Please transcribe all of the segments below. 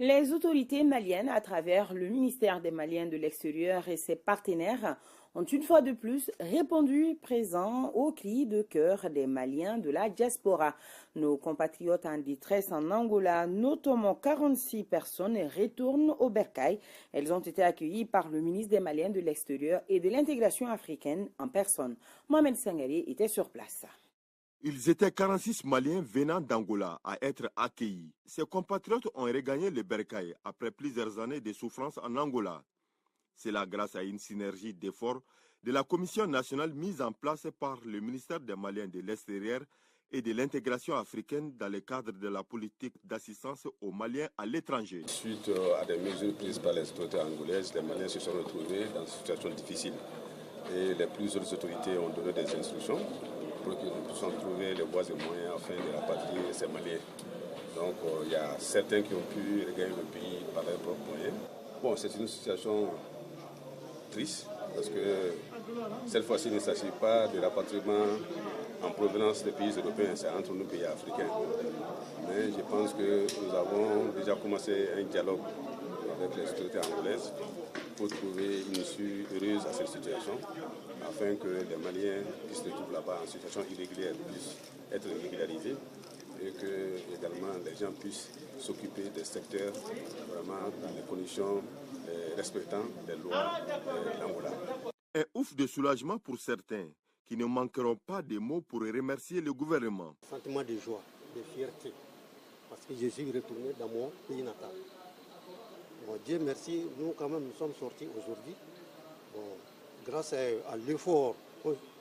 Les autorités maliennes, à travers le ministère des Maliens de l'Extérieur et ses partenaires, ont une fois de plus répondu présent aux cris de cœur des Maliens de la diaspora. Nos compatriotes en détresse en Angola, notamment 46 personnes, retournent au Bercail. Elles ont été accueillies par le ministre des Maliens de l'Extérieur et de l'intégration africaine en personne. Mohamed Sangaré était sur place. Ils étaient 46 Maliens venant d'Angola à être accueillis. Ces compatriotes ont regagné le Bercail après plusieurs années de souffrance en Angola. C'est là grâce à une synergie d'efforts de la Commission nationale mise en place par le ministère des Maliens de l'Extérieur et de l'intégration africaine dans le cadre de la politique d'assistance aux Maliens à l'étranger. Suite à des mesures prises par les autorités angolaises, les Maliens se sont retrouvés dans une situation difficile. Et les plus hautes autorités ont donné des instructions pour que nous puissions trouver les voies et moyens afin de rapatrier ces Maliens. Donc il y a certains qui ont pu regagner le pays par leurs propres moyens. Bon, c'est une situation triste parce que cette fois-ci il ne s'agit pas de rapatriement en provenance des pays européens, c'est entre nos pays africains. Mais je pense que nous avons déjà commencé un dialogue avec les autorités angolaises pour trouver une issue heureuse à cette situation, afin que les Maliens qui se trouvent là-bas en situation irrégulière puissent être régularisés et que également les gens puissent s'occuper des secteurs vraiment dans les conditions respectant les lois de l'Angola. Un ouf de soulagement pour certains qui ne manqueront pas de mots pour remercier le gouvernement. Sentiment de joie, de fierté, parce que je suis retourné dans mon pays natal. Bon, Dieu merci, nous quand même nous sommes sortis aujourd'hui. Bon, grâce à l'effort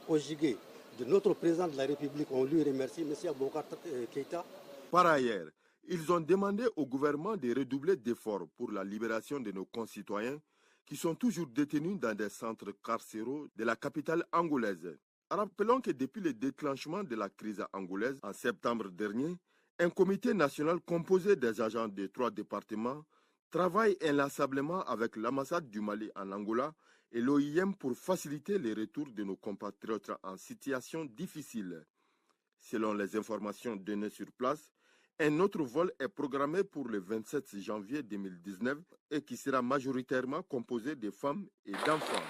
conjugué de notre président de la République, on lui remercie, M. Boubacar Keïta. Par ailleurs, ils ont demandé au gouvernement de redoubler d'efforts pour la libération de nos concitoyens qui sont toujours détenus dans des centres carcéraux de la capitale angolaise. Rappelons que depuis le déclenchement de la crise angolaise en septembre dernier, un comité national composé des agents des 3 départements travaille inlassablement avec l'ambassade du Mali en Angola et l'OIM pour faciliter le retour de nos compatriotes en situation difficile. Selon les informations données sur place, un autre vol est programmé pour le 27 janvier 2019 et qui sera majoritairement composé de femmes et d'enfants.